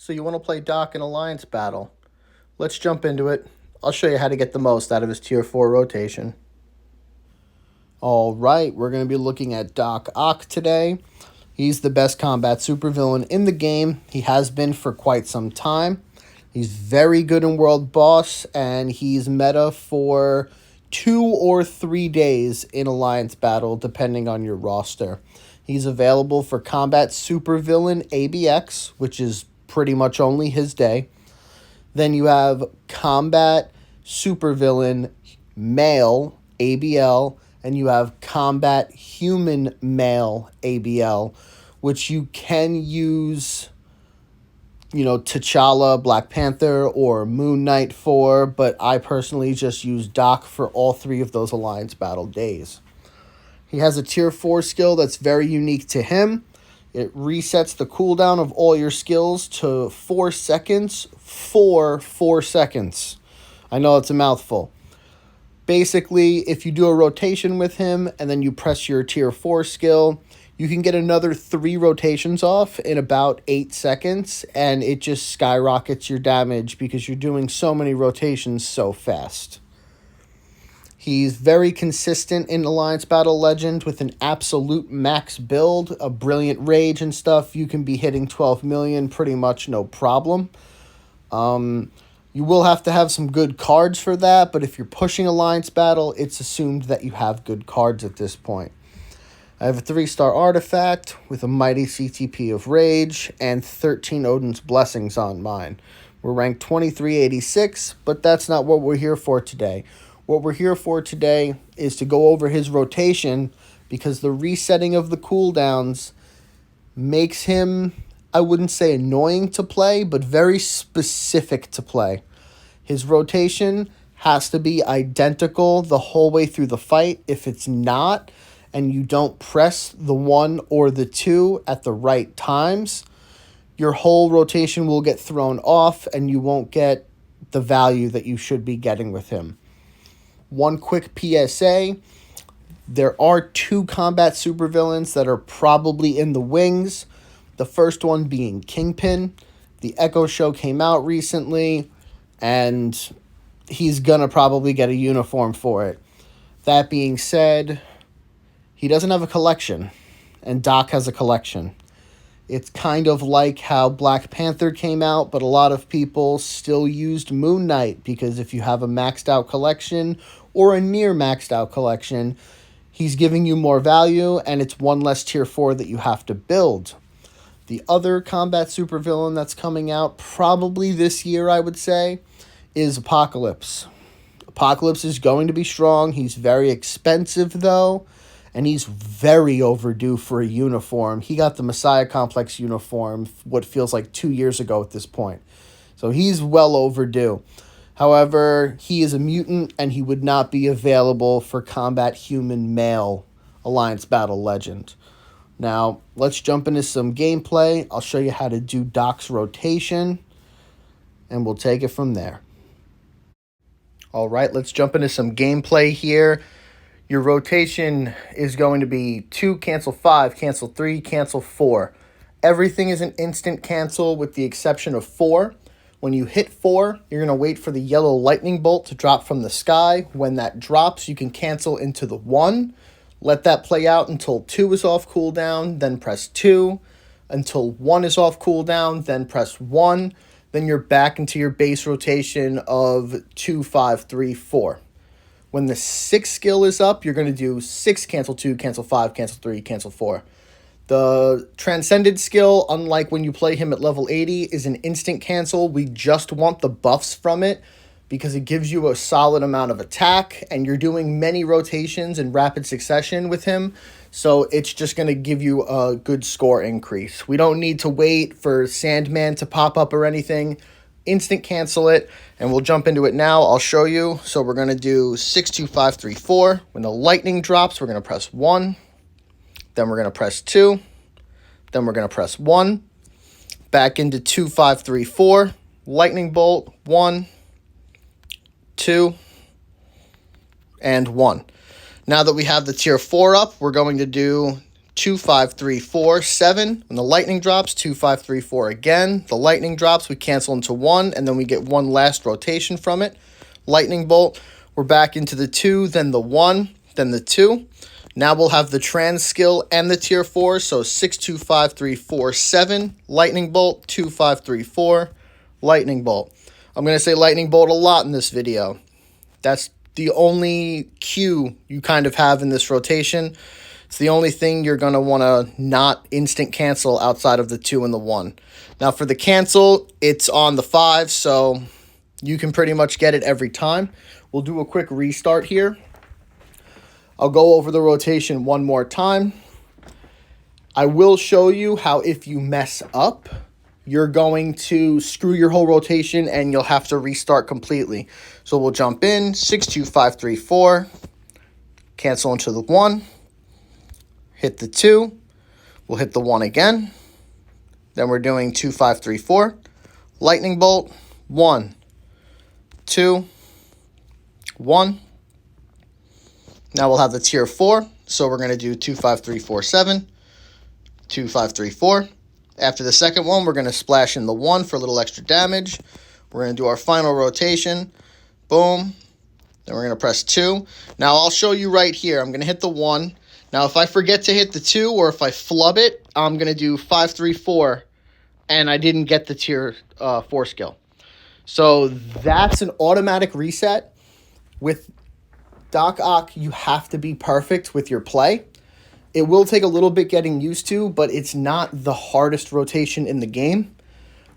So you want to play Doc in Alliance Battle. Let's jump into it. I'll show you how to get the most out of his Tier 4 rotation. Alright, we're going to be looking at Doc Ock today. He's the best combat supervillain in the game. He has been for quite some time. He's very good in World Boss, and he's meta for 2 or 3 days in Alliance Battle, depending on your roster. He's available for Combat Supervillain ABX, which is pretty much only his day. Then you have Combat Supervillain Male ABL, and you have Combat Human Male ABL, which you can use, T'Challa, Black Panther, or Moon Knight for, but I personally just use Doc for all 3 of those Alliance Battle days. He has a Tier 4 skill that's very unique to him. It resets the cooldown of all your skills to 4 seconds for 4 seconds. I know it's a mouthful. Basically, if you do a rotation with him and then you press your Tier 4 skill, you can get another 3 rotations off in about 8 seconds, and it just skyrockets your damage because you're doing so many rotations so fast. He's very consistent in Alliance Battle Legend with an absolute max build, a brilliant rage and stuff. You can be hitting 12 million pretty much no problem. You will have to have some good cards for that, but if you're pushing Alliance Battle, it's assumed that you have good cards at this point. I have a 3-star artifact with a mighty CTP of Rage and 13 Odin's Blessings on mine. We're ranked 2386, but that's not what we're here for today. What we're here for today is to go over his rotation, because the resetting of the cooldowns makes him, I wouldn't say annoying to play, but very specific to play. His rotation has to be identical the whole way through the fight. If it's not, and you don't press the 1 or the 2 at the right times, your whole rotation will get thrown off and you won't get the value that you should be getting with him. One quick PSA, there are 2 combat supervillains that are probably in the wings. The first one being Kingpin. The Echo Show came out recently, and he's gonna probably get a uniform for it. That being said, he doesn't have a collection, and Doc has a collection. It's kind of like how Black Panther came out, but a lot of people still used Moon Knight, because if you have a maxed out collection or a near maxed out collection, he's giving you more value, and it's 1 less Tier 4 that you have to build. The other combat supervillain that's coming out probably this year, I would say, is Apocalypse. Apocalypse is going to be strong. He's very expensive, though, and he's very overdue for a uniform. He got the Messiah Complex uniform, what feels like 2 years ago at this point. So he's well overdue. However, he is a mutant, and he would not be available for Combat Human Male Alliance Battle Legend. Now, let's jump into some gameplay. I'll show you how to do Doc's rotation, and we'll take it from there. Alright, let's jump into some gameplay here. Your rotation is going to be 2, cancel 5, cancel 3, cancel 4. Everything is an instant cancel with the exception of 4. When you hit 4, you're going to wait for the yellow lightning bolt to drop from the sky. When that drops, you can cancel into the 1. Let that play out until 2 is off cooldown, then press 2. Until 1 is off cooldown, then press 1. Then you're back into your base rotation of 2, 5, 3, 4. When the 6 skill is up, you're going to do 6, cancel 2, cancel 5, cancel 3, cancel 4. The Transcended skill, unlike when you play him at level 80, is an instant cancel. We just want the buffs from it because it gives you a solid amount of attack, and you're doing many rotations in rapid succession with him, so it's just going to give you a good score increase. We don't need to wait for Sandman to pop up or anything. Instant cancel it, and we'll jump into it now. I'll show you. So we're going to do 6, 2, 5, 3, 4. When the lightning drops, we're going to press 1. Then we're going to press 2. Then we're going to press 1. Back into 2, 5, 3, 4. Lightning bolt, 1, 2, and 1. Now that we have the tier 4 up, we're going to do 2, 5, 3, 4, 7. When the lightning drops, 2, 5, 3, 4 again. The lightning drops, we cancel into 1, and then we get one last rotation from it. Lightning bolt, we're back into the 2, then the 1, then the 2. Now we'll have the trans skill and the tier 4, so 6, 2, 5, 3, 4, 7. Lightning bolt, 2, 5, 3, 4. Lightning bolt. I'm going to say lightning bolt a lot in this video. That's the only cue you kind of have in this rotation. It's the only thing you're going to want to not instant cancel outside of the 2 and the 1. Now for the cancel, it's on the 5, so you can pretty much get it every time. We'll do a quick restart here. I'll go over the rotation one more time. I will show you how if you mess up, you're going to screw your whole rotation and you'll have to restart completely. So we'll jump in, 6, 2, 5, 3, 4. Cancel into the 1. Hit the 2. We'll hit the 1 again. Then we're doing 2, 5, 3, 4. Lightning bolt, 1, 2, 1. Now we'll have the tier 4. So we're going to do 2, 5, 3, 4, 7. 2, 5, 3, 4. After the second one, we're going to splash in the 1 for a little extra damage. We're going to do our final rotation. Boom. Then we're going to press 2. Now I'll show you right here. I'm going to hit the 1. Now if I forget to hit the 2 or if I flub it, I'm going to do 5, 3, 4. And I didn't get the tier 4 skill. So that's an automatic reset. With Doc Ock, you have to be perfect with your play. It will take a little bit getting used to, but it's not the hardest rotation in the game.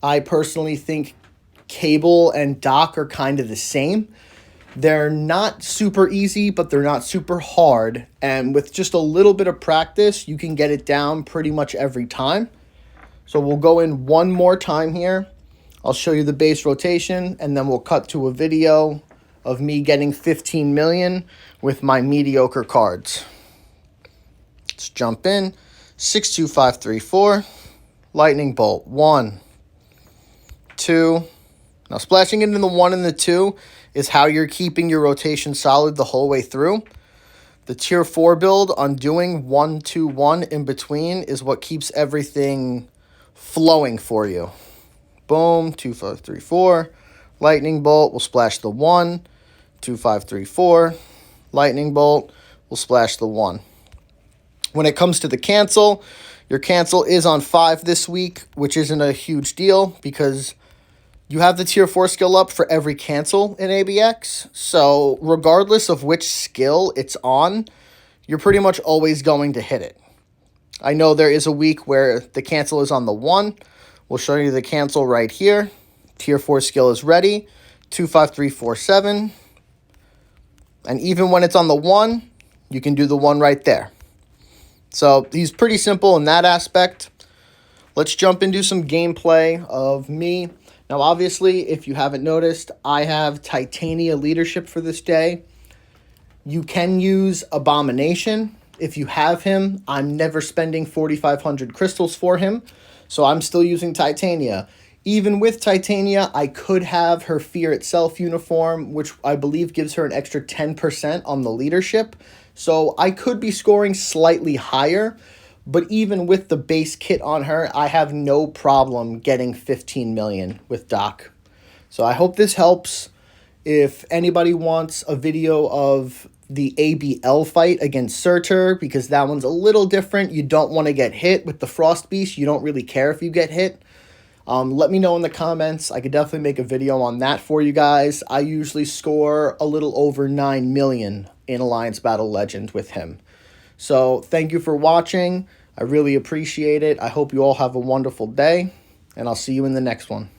I personally think Cable and Doc are kind of the same. They're not super easy, but they're not super hard. And with just a little bit of practice, you can get it down pretty much every time. So we'll go in one more time here. I'll show you the base rotation, and then we'll cut to a video of me getting 15 million with my mediocre cards. Let's jump in. 6, 2, 5, 3, 4. Lightning bolt. 1, 2. Now splashing into the 1 and the 2 is how you're keeping your rotation solid the whole way through. The tier 4 build on doing 1, 2, 1 in between is what keeps everything flowing for you. Boom. 2, 5, 3, 4. Lightning bolt. We'll splash the 1. 2, 5, 3, 4. Lightning bolt. We'll splash the 1. When it comes to the cancel, your cancel is on 5 this week, which isn't a huge deal because you have the tier 4 skill up for every cancel in ABX. So regardless of which skill it's on, you're pretty much always going to hit it. I know there is a week where the cancel is on the 1. We'll show you the cancel right here. Tier 4 skill is ready. 2, 5, 3, 4, 7. And even when it's on the 1, you can do the 1 right there. So he's pretty simple in that aspect. Let's jump into some gameplay of me. Now, obviously, if you haven't noticed, I have Titania leadership for this day. You can use Abomination. If you have him, I'm never spending 4,500 crystals for him. So I'm still using Titania. Even with Titania, I could have her Fear Itself uniform, which I believe gives her an extra 10% on the leadership. So I could be scoring slightly higher, but even with the base kit on her, I have no problem getting 15 million with Doc. So I hope this helps. If anybody wants a video of the ABL fight against Surtur, because that one's a little different, you don't want to get hit with the Frost Beast, you don't really care if you get hit. Let me know in the comments. I could definitely make a video on that for you guys. I usually score a little over 9 million in Alliance Battle Legend with him. So thank you for watching. I really appreciate it. I hope you all have a wonderful day, and I'll see you in the next one.